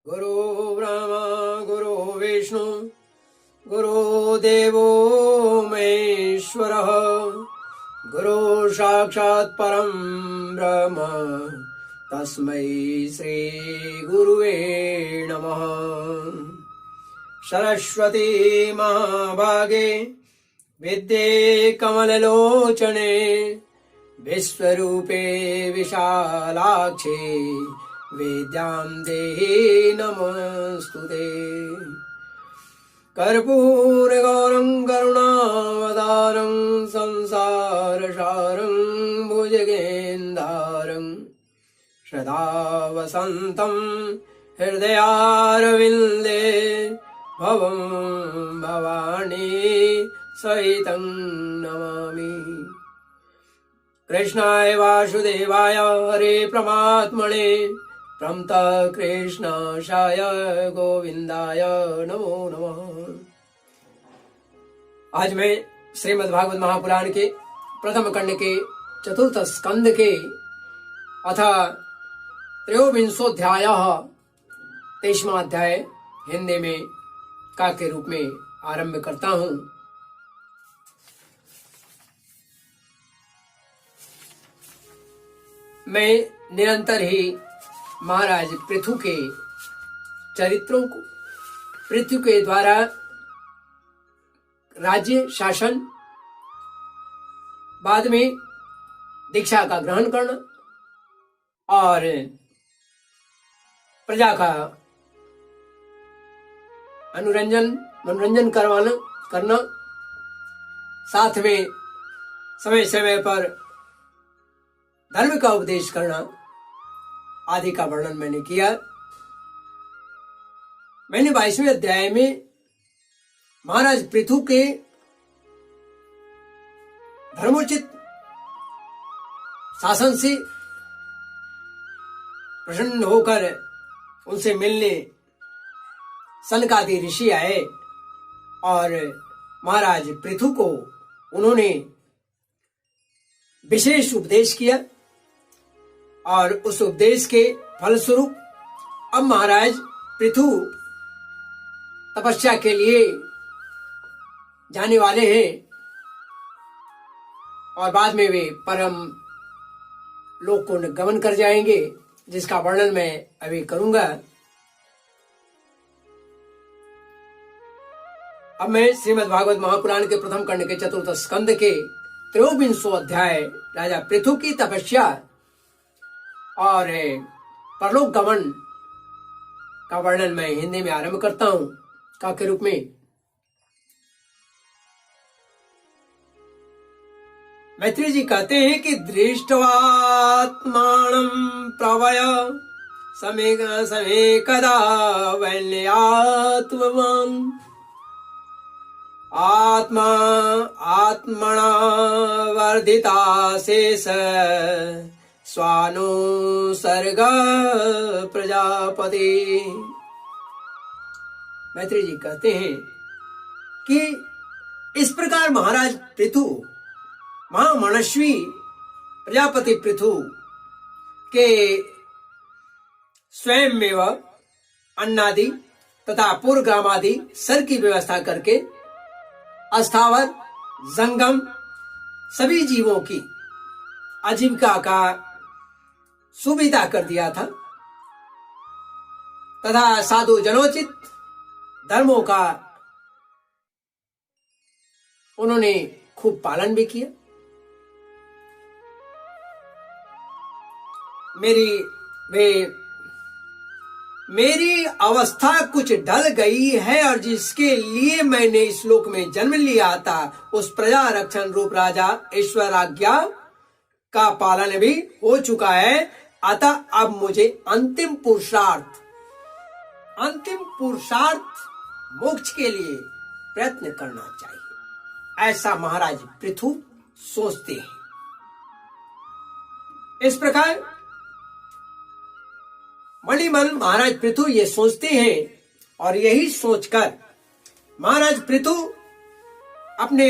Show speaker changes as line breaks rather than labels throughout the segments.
गुरु ब्रह्मा गुरु विष्णु गुरुदेवो महेश्वरः गुरु साक्षात् परं ब्रह्म तस्मै श्री गुरुवे नमः। सरस्वती महाभागे विद्ये कमललोचने विश्वरूपे विशालाक्षे विद्यां देहि नमस्तुते। कर्पूरगौरं करुणावतारं संसारसारं भुजगेन्द्रं सदा वसन्तं हृदयारविन्दे भवं भवानी सहितं नमामि। कृष्णाय वासुदेवाय हरे परमात्मने प्रणतः कृष्णाय गोविंदाय नमो नमः। आज मैं श्रीमद् भागवत महापुराण के प्रथम खंड के चतुर्थ स्कंद के अथ त्रयोविंशोऽध्याय 23वां अध्याय हिंदी में का के रूप में आरंभ करता हूं। मैं निरंतर ही महाराज पृथु के चरित्रों को, पृथु के द्वारा राज्य शासन, बाद में दीक्षा का ग्रहण करना और प्रजा का मनोरंजन करना, साथ में समय समय पर धर्म का उपदेश करना आदि का वर्णन मैंने किया। मैंने 22वें अध्याय में महाराज पृथु के धर्मोचित शासन से प्रसन्न होकर उनसे मिलने सनकादि ऋषि आए और महाराज पृथु को उन्होंने विशेष उपदेश किया और उस उपदेश के फलस्वरूप अब महाराज पृथु तपस्या के लिए जाने वाले हैं और बाद में वे परम लोक को गमन कर जाएंगे, जिसका वर्णन मैं अभी करूंगा। अब मैं श्रीमद् भागवत महापुराण के प्रथम खंड के चतुर्थ स्कंद के 23वां अध्याय राजा पृथु की तपस्या और परलोक गमन का वर्णन मैं हिंदी में आरंभ करता हूं का के रूप में। मैत्री जी कहते हैं कि दृष्टवात्मानं प्रवय समे कदा वैल्यात्मवान् आत्मना वर्धिता शेष स्वानुसर्ग प्रजापति। मैत्री जी कहते हैं कि इस प्रकार महाराज पृथु, महामनस्वी प्रजापति पृथु के स्वयं में अन्नादि तथा पूर्वग्रामादि सर की व्यवस्था करके अस्थावर जंगम सभी जीवों की आजीविका का सुविधा कर दिया था तथा साधु जनोचित धर्मों का उन्होंने खूब पालन भी किया। मेरी अवस्था कुछ ढल गई है और जिसके लिए मैंने इस लोक में जन्म लिया था उस प्रजा रक्षण रूप राजा ईश्वर आज्ञा का पालन भी हो चुका है। अतः अब मुझे अंतिम पुरुषार्थ मोक्ष के लिए प्रयत्न करना चाहिए, ऐसा महाराज पृथु सोचते हैं। इस प्रकार मणिमल महाराज पृथु ये सोचते हैं और यही सोचकर महाराज पृथु अपने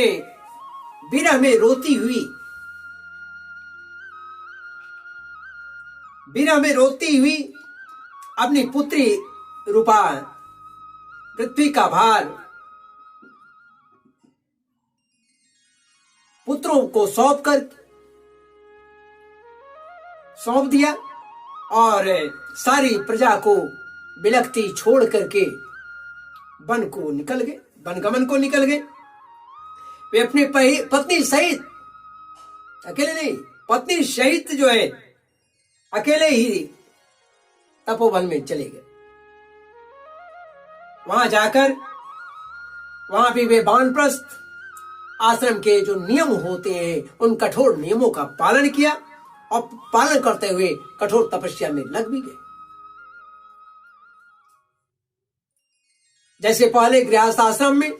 विरह में रोती हुई अपनी पुत्री रूपा पृथ्वी का भार पुत्रों को सौंप दिया और सारी प्रजा को बिलखती छोड़ करके वनगमन को निकल गए। वे अपनी पत्नी सहित, अकेले नहीं, पत्नी सहित जो है अकेले ही तपोवन में चले गए। वहां जाकर वहां भी वे वानप्रस्थ आश्रम के जो नियम होते हैं उन कठोर नियमों का पालन किया और पालन करते हुए कठोर तपस्या में लग भी गए। जैसे पहले गृहस्थ आश्रम में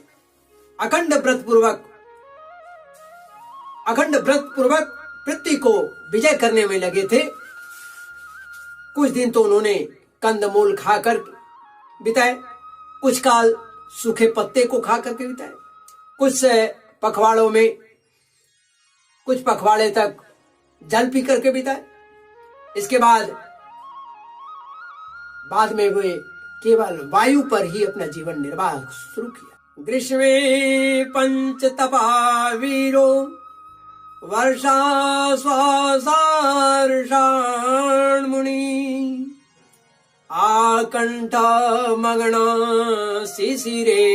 अखंड व्रत पूर्वक पृथ्वी को विजय करने में लगे थे। कुछ दिन तो उन्होंने कंदमूल खाकर बिताए, कुछ काल सूखे पत्ते को खा करके बिताए, कुछ पखवाड़े तक जल पी करके बिताए। इसके बाद में वे केवल वायु पर ही अपना जीवन निर्वाह शुरू किया। ग्रीष्मे पंच तपा वीरो वर्षा स्वासार्षाण मुनि आकंठ मग्न शिशिरे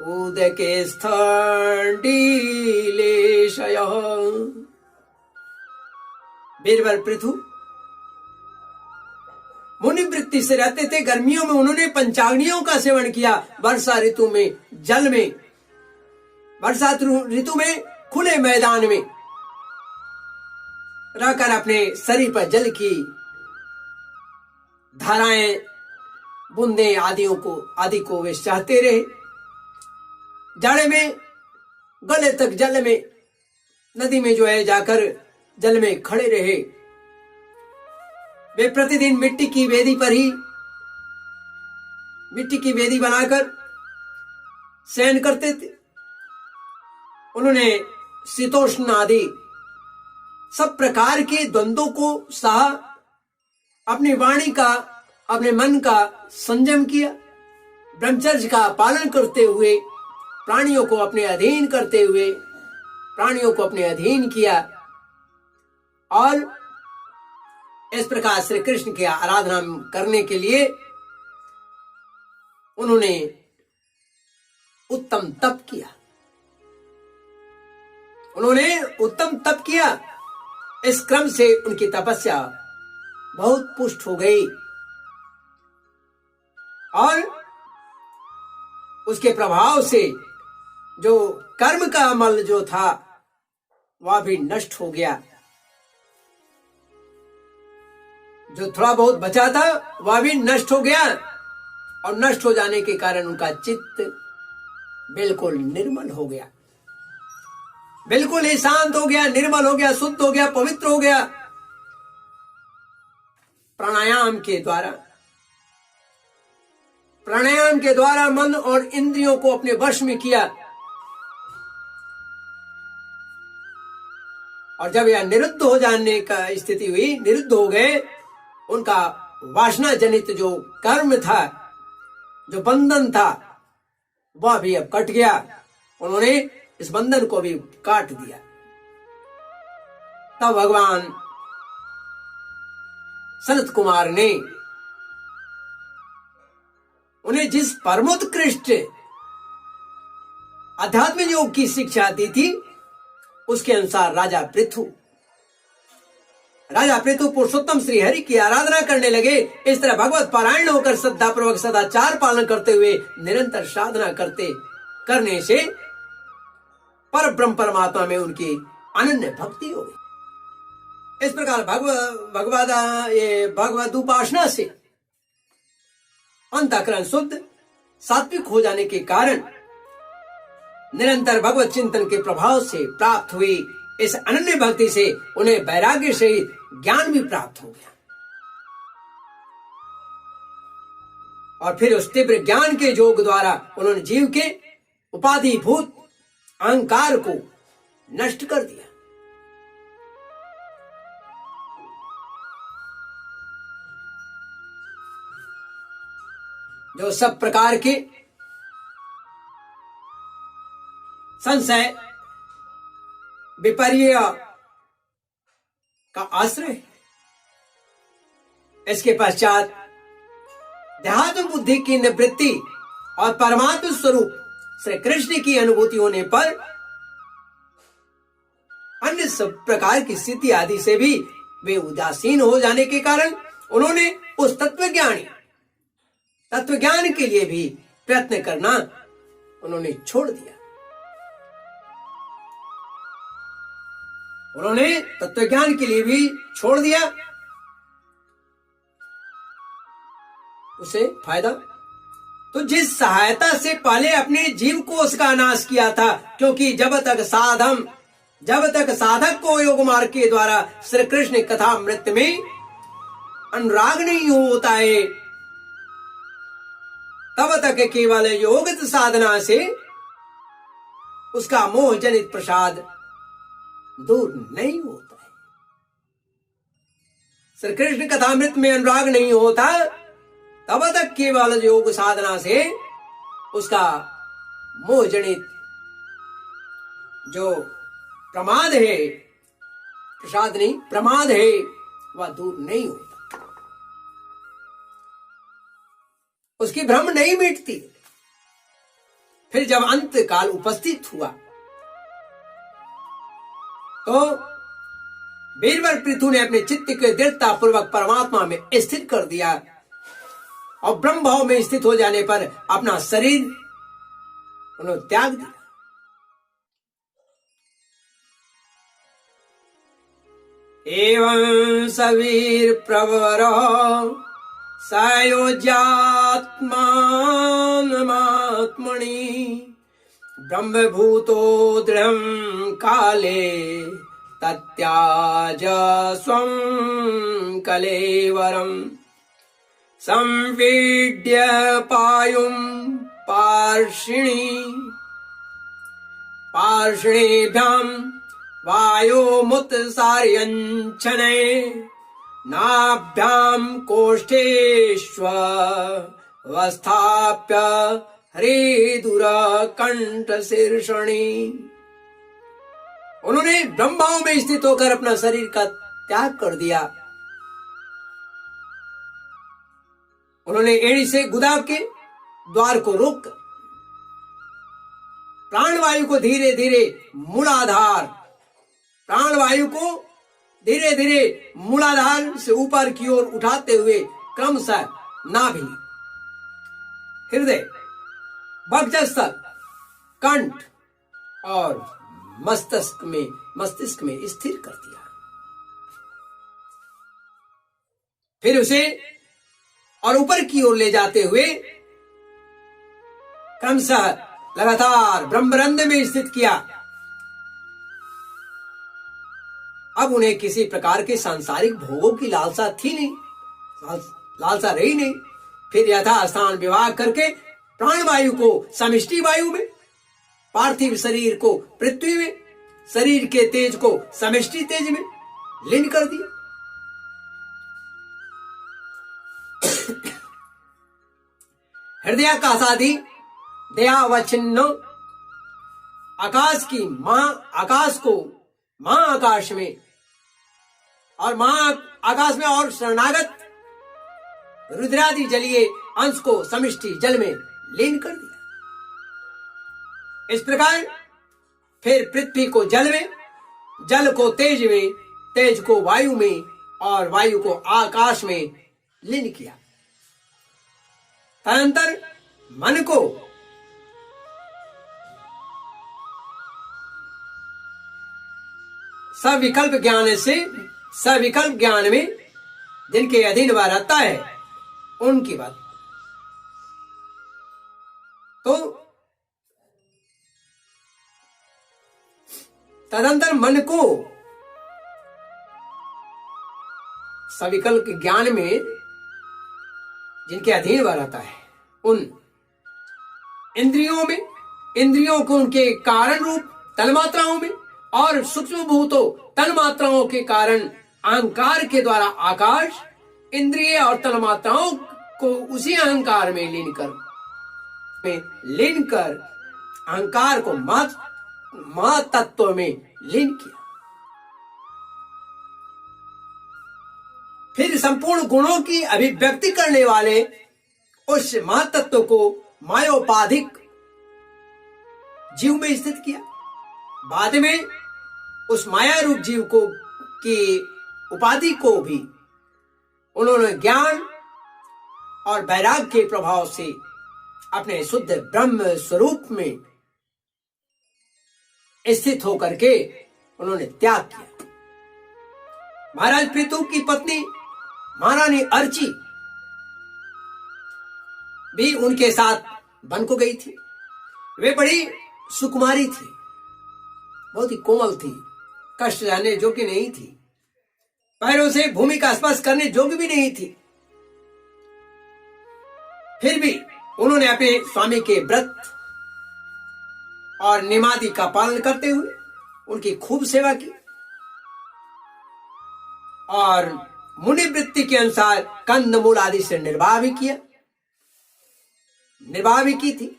उदके स्थंडिलेशय। बीरबल पृथु मुनि वृत्ति से रहते थे। गर्मियों में उन्होंने पंचाग्नियों का सेवन किया। वर्षा ऋतु में जल में, वर्षा ऋतु में खुले मैदान में रहकर अपने शरीर पर जल की धाराएं, बूंदे आदि को वे चाहते रहे। जाड़े में गले तक जल में, नदी में जो है जाकर जल में खड़े रहे। वे प्रतिदिन मिट्टी की वेदी बनाकर शयन करते थे। उन्होंने शीतोष्ण आदि सब प्रकार के द्वंद्वों को सहा, अपनी वाणी का, अपने मन का संयम किया, ब्रह्मचर्य का पालन करते हुए, प्राणियों को अपने अधीन किया और इस प्रकार श्री कृष्ण की आराधना करने के लिए उन्होंने उत्तम तप किया। इस क्रम से उनकी तपस्या बहुत पुष्ट हो गई और उसके प्रभाव से जो कर्म का अमल जो था वह भी नष्ट हो गया। जो थोड़ा बहुत बचा था वह भी नष्ट हो गया और नष्ट हो जाने के कारण उनका चित्त बिल्कुल निर्मल हो गया, बिल्कुल ही शांत हो गया, निर्मल हो गया, शुद्ध हो गया, पवित्र हो गया। प्राणायाम के द्वारा मन और इंद्रियों को अपने वश में किया और जब यह निरुद्ध हो जाने का स्थिति हुई, निरुद्ध हो गए, उनका वासना जनित जो कर्म था, जो बंधन था, वह भी अब कट गया। उन्होंने इस बंधन को भी काट दिया। तब भगवान सनत कुमार ने उन्हें जिस परमोत्कृष्ट आध्यात्मिक योग की शिक्षा दी थी उसके अनुसार राजा पृथु पुरुषोत्तम श्री हरि की आराधना करने लगे। इस तरह भगवत पारायण होकर श्रद्धा पूर्वक सदाचार पालन करते हुए निरंतर साधना करने से पर ब्रह्म परमात्मा में उनकी अनन्य भक्ति हो गई। इस प्रकार भगवद उपासना से अंतःकरण शुद्ध सात्विक हो जाने के कारण निरंतर भगवत चिंतन के प्रभाव से प्राप्त हुई इस अनन्य भक्ति से उन्हें वैराग्य से ज्ञान भी प्राप्त हो गया और फिर उस तीव्र ज्ञान के योग द्वारा उन्होंने जीव के उपाधिभूत अहंकार को नष्ट कर दिया। जो सब प्रकार के संशय विपर्य का आश्रय है। इसके पश्चात देहात्म बुद्धि की निवृत्ति और परमात्म स्वरूप श्री कृष्ण की अनुभूति होने पर अन्य सब प्रकार की स्थिति आदि से भी वे उदासीन हो जाने के कारण उन्होंने उस तत्वज्ञान के लिए भी प्रयत्न करना उन्होंने छोड़ दिया। उन्होंने तत्वज्ञान के लिए भी छोड़ दिया। उसे फायदा तो जिस सहायता से पहले अपने जीव को उसका नाश किया था, क्योंकि जब तक साधक को योग मार्ग के द्वारा श्री कृष्ण कथा अमृत में अनुराग नहीं होता है, तब तक केवल योग साधना से उसका मोह जनित प्रसाद दूर नहीं होता है। श्री कृष्ण कथामृत में अनुराग नहीं होता, तब तक केवल योग साधना से उसका मोह जनित जो प्रमाद है, प्रसाद नहीं प्रमाद है, वह दूर नहीं होता। उसकी भ्रम नहीं मिटती। फिर जब अंत काल उपस्थित हुआ तो वीरवर पृथु ने अपने चित्त के दृढ़ता पूर्वक परमात्मा में स्थित कर दिया और ब्रह्म भाव में स्थित हो जाने पर अपना शरीर उन्होंने त्याग दिया। एवं सवीर प्रवर सायोज्यात्मात्मनि ब्रह्मभूतो दृढ़ं काले तत्याज स्वं कलेवरम् संवीड्य पायुं पार्षिणीभ्यां वायोमुत्सार्यञ्चने नाभ्यां कोष्ठेष्वस्थाप्य हृदुरकण्ठशीर्षणि। उन्होंने ब्रह्माओं में स्थित होकर अपना शरीर का त्याग कर दिया। उन्होंने एड़ी से गुदाब के द्वार को रोक प्राणवायु को धीरे धीरे मूलाधार से ऊपर की ओर उठाते हुए क्रमशः नाभि, हृदय, वक्षस्थल, कंठ और मस्तिष्क में स्थिर कर दिया। फिर उसे और ऊपर की ओर ले जाते हुए क्रमशः लगातार ब्रह्मरंध्र में स्थित किया। अब उन्हें किसी प्रकार के सांसारिक भोगों की लालसा थी नहीं, लालसा रही नहीं। फिर यथास्थान विभाग करके प्राणवायु को समष्टि वायु में, पार्थिव शरीर को पृथ्वी में, शरीर के तेज को समष्टि तेज में लीन कर दिया। हृदयाकाशादि दयावच्छिन्न आकाश को महाआकाश में और महाआकाश में और शरणागत रुद्रादि जलीय अंश को समष्टि जल में लीन कर दिया। इस प्रकार फिर पृथ्वी को जल में, जल को तेज में, तेज को वायु में और वायु को आकाश में लीन किया। तदंतर मन को सविकल्प ज्ञान में जिनके अधीन वह रहता है उनकी बात। तो तदंतर मन को सविकल्प ज्ञान में जिनके अधीन वह रहता है उन इंद्रियों को उनके कारण रूप तन्मात्राओं में और सूक्ष्म भूतों तन्मात्राओं के कारण अहंकार के द्वारा आकाश, इंद्रिय और तन्मात्राओं को उसी अहंकार में लीन कर अहंकार को मां तत्व में लीन किया। फिर संपूर्ण गुणों की अभिव्यक्ति करने वाले उस मां तत्व को मायोपाधिक जीव में स्थित किया। बाद में उस माया रूप जीव को की उपाधि को भी उन्होंने ज्ञान और वैराग्य के प्रभाव से अपने शुद्ध ब्रह्म स्वरूप में स्थित होकर के उन्होंने त्याग किया। महाराज पृथु की पत्नी महारानी अर्ची भी उनके साथ वन को गई थी। वे बड़ी सुकुमारी थी, बहुत ही कोमल थी, कष्ट सहने योग्य नहीं थी, पैरों से भूमि का स्पर्श करने योग्य भी नहीं थी। फिर भी उन्होंने अपने स्वामी के व्रत और नियमादि का पालन करते हुए उनकी खूब सेवा की और मुनि वृत्ति के अनुसार कंद मूल आदि से निर्वाह भी की थी,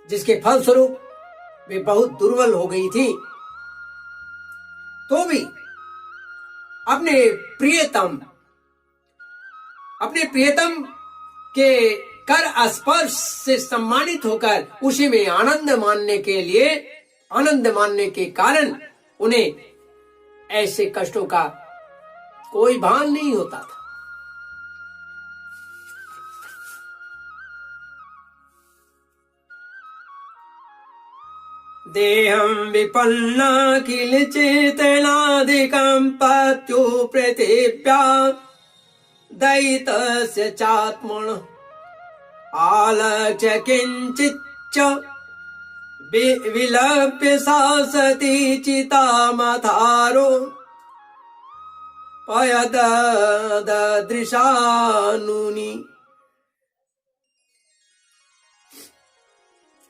जिसके फलस्वरूप वे बहुत दुर्बल हो गई थी। तो भी अपने प्रियतम के कर स्पर्श से सम्मानित होकर उसी में आनंद मानने के कारण उन्हें ऐसे कष्टों का कोई भान नहीं होता था। देहं विपन्ना किल चेतनादिकं पत्यो पृथिव्या दैतस्य चात्मन आलक्ष्य किंचिच्च विलप्य सासति चितामथारो पयददृशानुनि।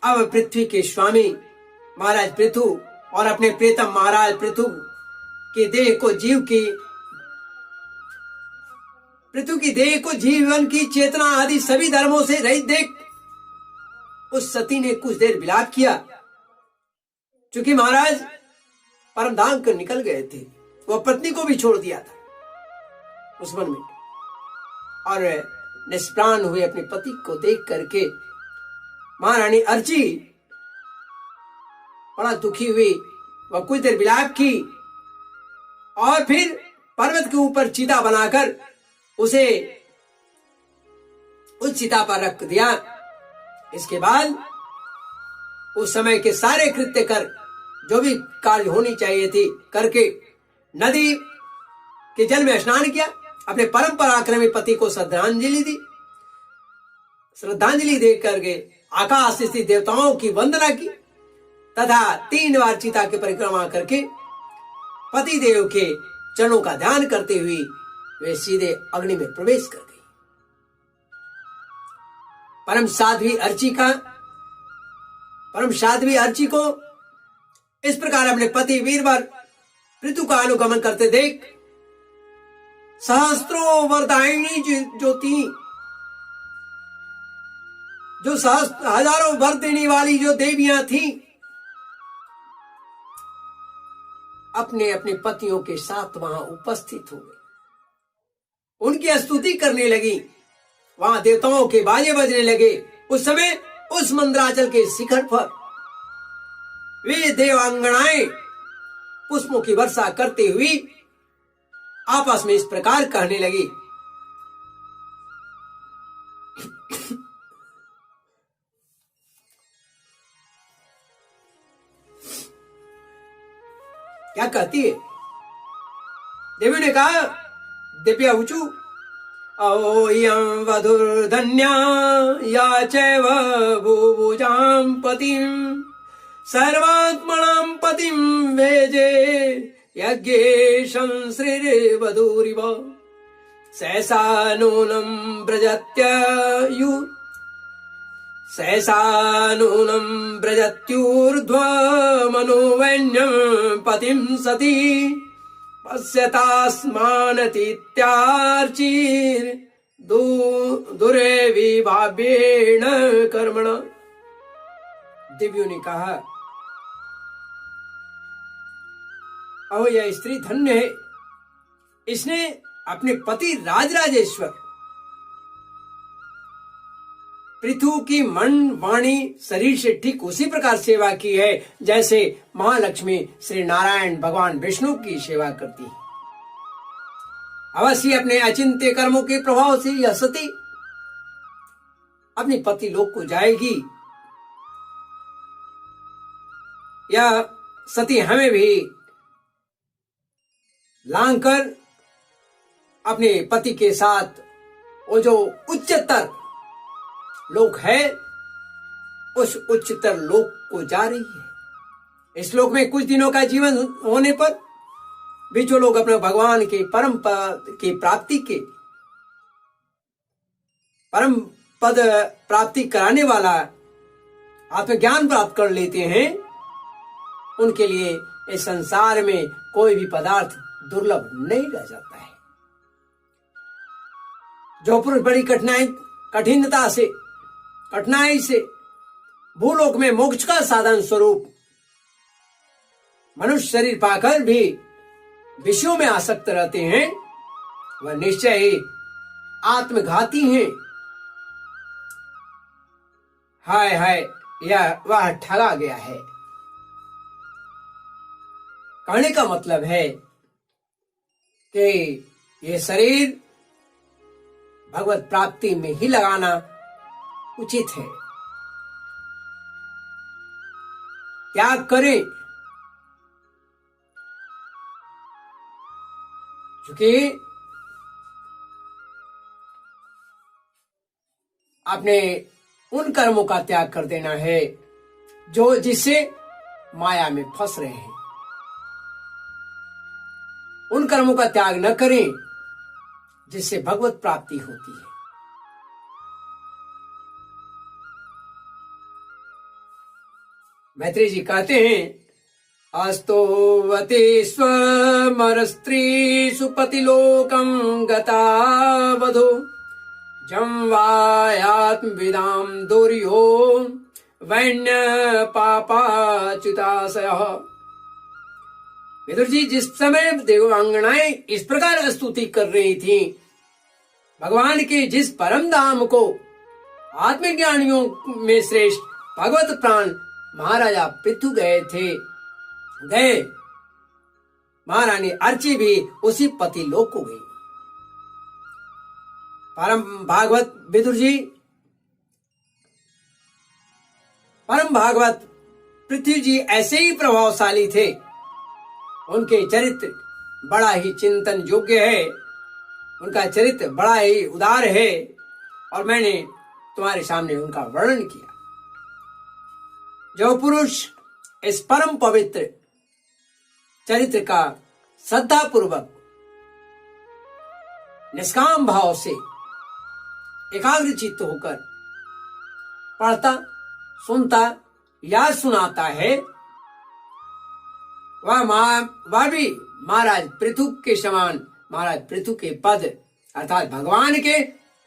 अब पृथ्वी के स्वामी महाराज पृथु और अपने प्रियतम महाराज पृथु की देह को जीवन की चेतना आदि सभी धर्मों से रहित देख उस सती ने कुछ देर विलाप किया। चूंकि महाराज परमधाम कर निकल गए थे, वह पत्नी को भी छोड़ दिया था उस वन में, और निष्प्राण हुए अपने पति को देख करके महारानी अर्ची बड़ा दुखी हुई। वह कुछ देर विलाप की और फिर पर्वत के ऊपर चिता बनाकर उसे उस चिता पर रख दिया। इसके बाद उस समय के सारे कृत्य कर जो भी कार्य होनी चाहिए थी करके नदी के जल में स्नान किया, अपने परम पराक्रमी पति को श्रद्धांजलि दी। श्रद्धांजलि दे करके आकाश स्थित देवताओं की वंदना की तथा 3 बार चिता की परिक्रमा करके पति देव के चरणों का ध्यान करते हुए वे सीधे अग्नि में प्रवेश कर गई। परम साध्वी अर्ची को इस प्रकार अपने पति वीरवर पृथु का अनुगमन करते देख सहस्त्रों वरदायिनी जो हजारों वर देने वाली जो देवियां थी अपने अपने पतियों के साथ वहां उपस्थित हो गई, उनकी स्तुति करने लगी। वहां देवताओं के बाजे बजने लगे। उस समय उस मंदराचल के शिखर पर वे देवांगनाएं पुष्पों की वर्षा करते हुए आपस में इस प्रकार कहने लगी। क्या कहती है? देवी ने कहा, दिव्या ऊचु ओयं वधुर्धन्या या चैव भुभुजां पतिं सर्वात्मनां पतिं वेजे यज्ञेशं श्रीर्वधूरिव सहसा नूनं व्रजत्यूर्ध्वमनुवैन्यं पतिं सती पश्यतास्मानतीत्यार्चिर् दुर्विभाव्येण कर्मणा। दिव्यों ने कहा, अहो यह स्त्री धन्य है, इसने अपने पति राजराजेश्वर पृथु की मन वाणी शरीर से ठीक उसी प्रकार सेवा की है जैसे महालक्ष्मी श्री नारायण भगवान विष्णु की सेवा करती है। अवश्य अपने अचिंत्य कर्मों के प्रभाव से यह सती अपने पति लोक को जाएगी। यह सती हमें भी लांघकर अपने पति के साथ वो जो उच्चतर लोक है उस उच्चतर लोक को जा रही है। इस लोक में कुछ दिनों का जीवन होने पर भी जो लोग अपने भगवान के परम पद की प्राप्ति के परम पद प्राप्ति कराने वाला आत्मज्ञान प्राप्त कर लेते हैं, उनके लिए इस संसार में कोई भी पदार्थ दुर्लभ नहीं रह जाता है। जो पुरुष बड़ी कठिनाई से भूलोक में मोक्ष का साधन स्वरूप मनुष्य शरीर पाकर भी विषयों में आसक्त रहते हैं, वह निश्चय ही आत्मघाती हैं। हाय हाय, यह वह ठगा गया है। कहने का मतलब है कि ये शरीर भगवत प्राप्ति में ही लगाना उचित है। त्याग करें, क्योंकि आपने उन कर्मों का त्याग कर देना है जो जिससे माया में फंस रहे हैं। उन कर्मों का त्याग न करें जिससे भगवत प्राप्ति होती है। मैत्री जी कहते हैं, अस्तोवते स्वमर स्त्री सुपतिलोकं गता वधो जम्वायात्म विदाम दोर्यो वैन्य पापाच्युताशयः। विदुर जी जिस समय देवांगनाएं इस प्रकार स्तुति कर रही थी, भगवान के जिस परम धाम को आत्मज्ञानियों में श्रेष्ठ भगवत प्राण महाराजा पृथु गए, महारानी अर्ची भी उसी पति लोक को गई। परम भागवत विदुर जी, परम भागवत पृथ्वी जी ऐसे ही प्रभावशाली थे। उनके चरित्र बड़ा ही चिंतन योग्य है, उनका चरित्र बड़ा ही उदार है, और मैंने तुम्हारे सामने उनका वर्णन किया। जो पुरुष इस परम पवित्र चरित्र का श्रद्धा पूर्वक निष्काम भाव से एकाग्र चित्त होकर पढ़ता, सुनता या सुनाता है, वह भी महाराज पृथु के समान महाराज पृथु के पद अर्थात भगवान के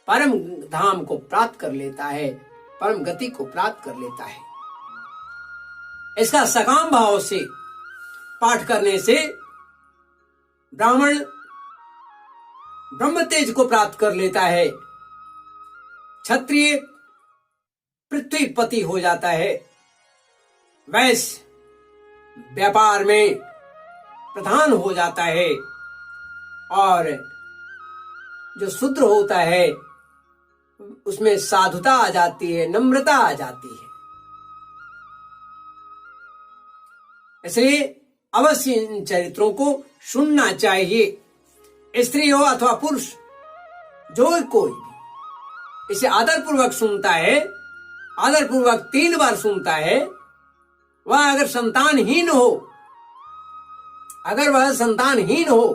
परम धाम को प्राप्त कर लेता है, परम गति को प्राप्त कर लेता है। इसका सकाम भाव से पाठ करने से ब्राह्मण ब्रह्म तेज को प्राप्त कर लेता है, क्षत्रिय पृथ्वीपति हो जाता है, वैश्य व्यापार में प्रधान हो जाता है, और जो शूद्र होता है उसमें साधुता आ जाती है, नम्रता आ जाती है। इसलिए अवश्य इन चरित्रों को सुनना चाहिए। स्त्री हो अथवा पुरुष, जो कोई भी इसे आदर पूर्वक सुनता है, आदर पूर्वक 3 बार सुनता है, वह अगर संतानहीन हो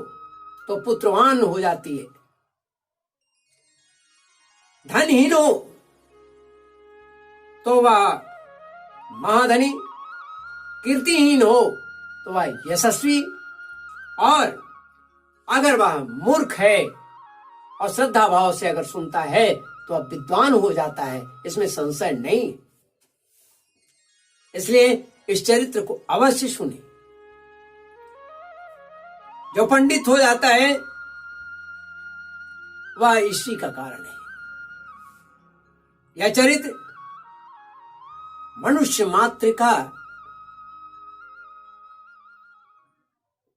तो पुत्रवान हो जाती है। धनहीन हो तो वह महाधनी, कीर्तिहीन हो तो वह यशस्वी, और अगर वह मूर्ख है और श्रद्धा भाव से अगर सुनता है तो अब विद्वान हो जाता है, इसमें संशय नहीं। इसलिए इस चरित्र को अवश्य सुने। जो पंडित हो जाता है वह इसी का कारण है। यह चरित्र मनुष्य मात्र का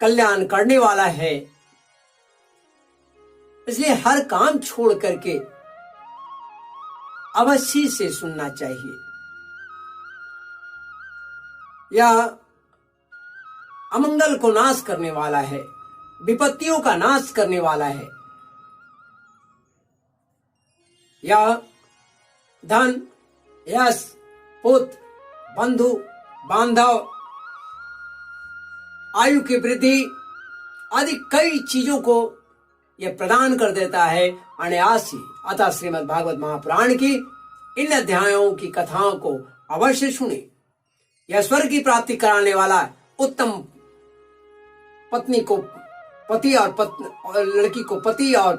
कल्याण करने वाला है, इसलिए हर काम छोड़ करके अवश्य से सुनना चाहिए। यह अमंगल को नाश करने वाला है, विपत्तियों का नाश करने वाला है। यह धन, यश, पुत्र, बंधु, बांधव, आयु की वृद्धि आदि कई चीजों को यह प्रदान कर देता है अनायास ही। अतः श्रीमद् भागवत महापुराण की इन अध्यायों की कथाओं को अवश्य सुने। यह स्वर्ग की प्राप्ति कराने वाला, उत्तम पत्नी को पति और लड़की को पति और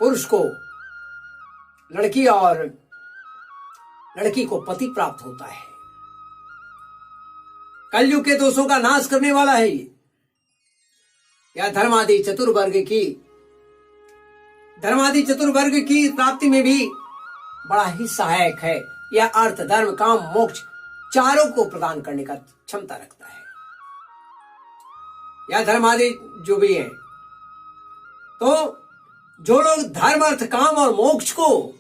पुरुष को लड़की और लड़की को पति प्राप्त होता है। कलयुग के दोषों का नाश करने वाला है ये। यह धर्मादि चतुर्वर्ग की प्राप्ति में भी बड़ा ही सहायक है। यह अर्थ, धर्म, काम, मोक्ष चारों को प्रदान करने का क्षमता रखता है। यह धर्मादि जो भी है, तो जो लोग धर्म, अर्थ, काम और मोक्ष को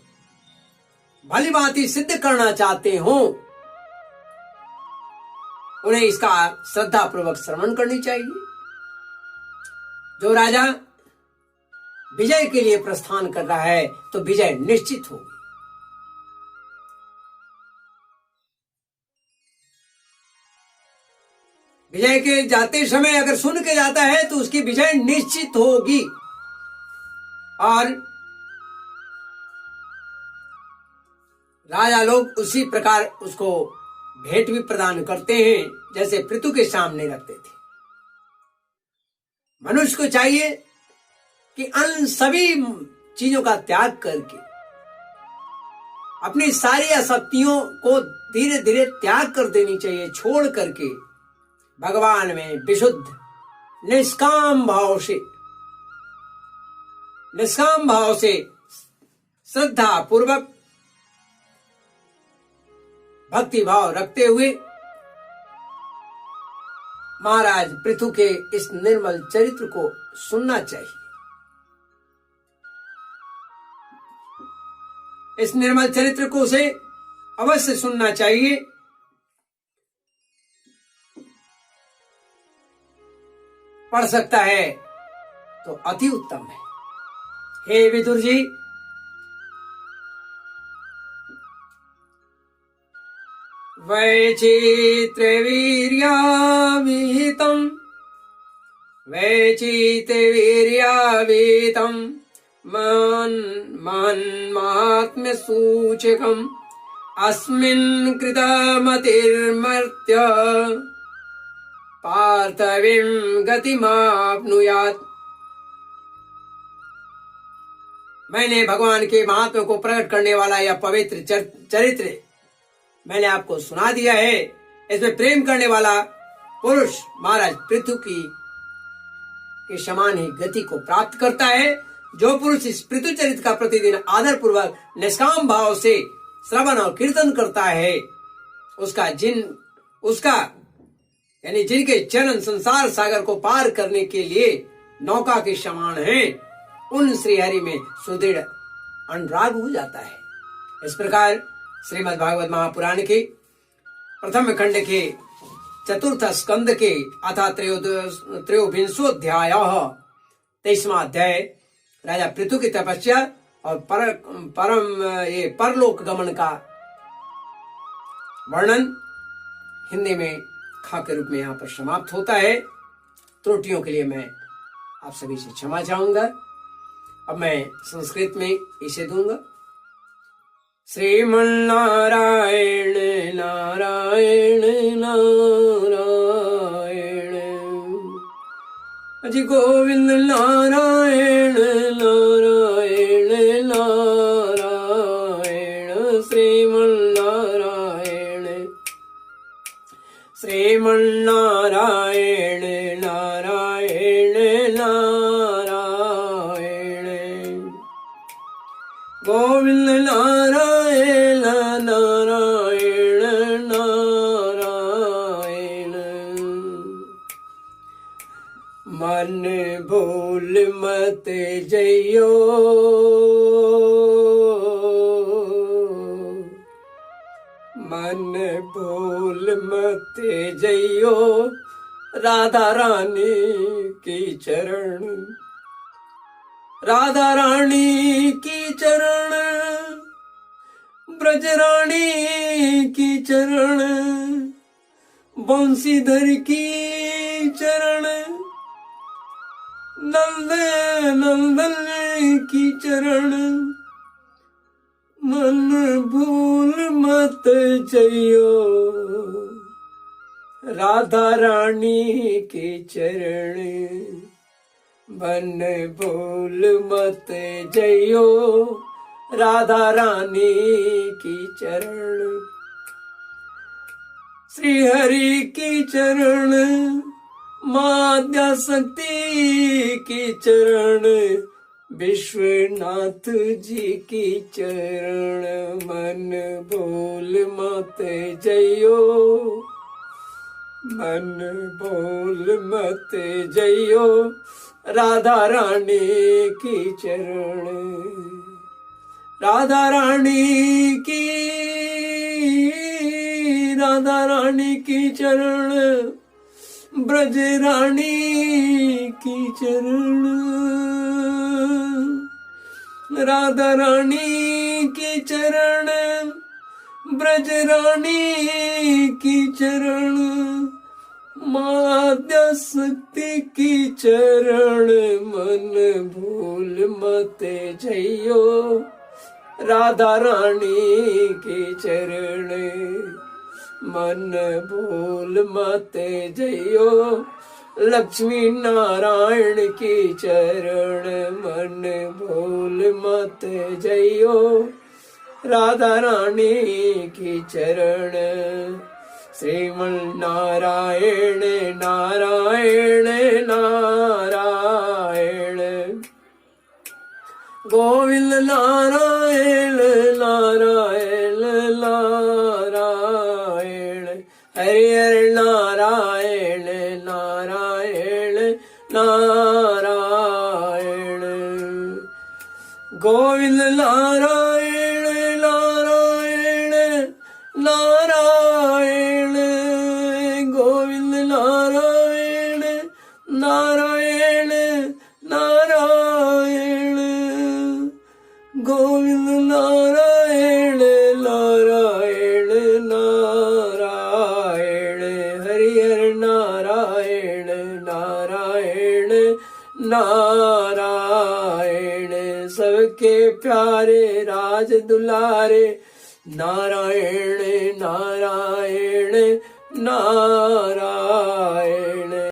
भली भांति सिद्ध करना चाहते हो, उन्हें इसका श्रद्धा पूर्वक श्रवण करनी चाहिए। जो राजा विजय के लिए प्रस्थान कर रहा है तो विजय निश्चित होगी। विजय के जाते समय अगर सुन के जाता है तो उसकी विजय निश्चित होगी। और राजा लोग उसी प्रकार उसको भेंट भी प्रदान करते हैं जैसे पृथु के सामने रखते थे। मनुष्य को चाहिए कि अन्य सभी चीजों का त्याग करके अपनी सारी आसक्तियों को धीरे धीरे त्याग कर देनी चाहिए, छोड़ करके भगवान में विशुद्ध निष्काम भाव से श्रद्धा पूर्वक भक्ति भाव रखते हुए महाराज पृथु के इस निर्मल चरित्र को सुनना चाहिए। इस निर्मल चरित्र को उसे अवश्य सुनना चाहिए। पढ़ सकता है तो अति उत्तम है। हे विदुर जी, वैचित्रवीर्याविहितं मन्मात्म्य सूचकम् अस्मिन् कृतमतिर्मर्त्य पार्थवीं गतिमाप्नुयात्। मैंने भगवान के महात्म्य को प्रकट करने वाला यह पवित्र चरित्र मैंने आपको सुना दिया है। इसमें प्रेम करने वाला पुरुष महाराज पृथु के समान ही गति को प्राप्त करता है। जो पुरुष इस पृथु चरित्र का प्रतिदिन आदर पूर्वक निष्काम भाव से श्रवण और कीर्तन करता है, उसका यानी जिनके चरण संसार सागर को पार करने के लिए नौका के समान हैं, उन श्रीहरि में सुदृढ़ अनुराग हो जाता है। इस प्रकार श्रीमद् भागवत महापुराण के प्रथम खंड के चतुर्थ स्कंद के अथा त्रयोविंशोध्याय 23वां अध्याय राजा पृथु की तपस्या और परलोक गमन का वर्णन हिंदी में खा के रूप में यहाँ पर समाप्त होता है। त्रुटियों के लिए मैं आप सभी से क्षमा चाहूंगा। अब मैं संस्कृत में इसे दूंगा। श्रीमन्नारायण नारायण नारायण जी गोविंद नारायण नारायण नारायण श्रीमन नारायण श्रीमन नारायण नारायण नारायण गोविंद नारायण नारायण नारायण मन भूल मत जइयो मन भूल मत जइयो राधा रानी की चरण राधा रानी की चरण ब्रज रानी की चरण बंसीधर की चरण नंद नंदन की चरण मन भूल मत जइयो राधा रानी के चरण मन भूल मत जइयो राधा रानी की चरण श्री हरि की चरण माध्या शक्ति की चरण विश्वनाथ जी की चरण मन भूल मत जइयो मन भूल मत जइयो राधा रानी की चरण राधा रानी की चरण ब्रज रानी की चरण राधा रानी की चरण ब्रज रानी की चरण माध्या शक्ति की चरण मन भूल मत जइयो राधा रानी की चरण मन भूल मत जइयो लक्ष्मी नारायण की चरण मन भूल मत जइयो राधा रानी की चरण श्रीमन नारायण नारायण नारायण गोविंद नारायण नारायण नारायण हरि हरि नारायण नारायण नारायण गोविंद नारायण नारायण नारायण गोविंद नारायण नारायण नारायण गोविंद नारायण नारायण नारायण हरि हरि नारायण नारायण नारायण सबके प्यारे राज दुलारे नारायण नारायण नारायण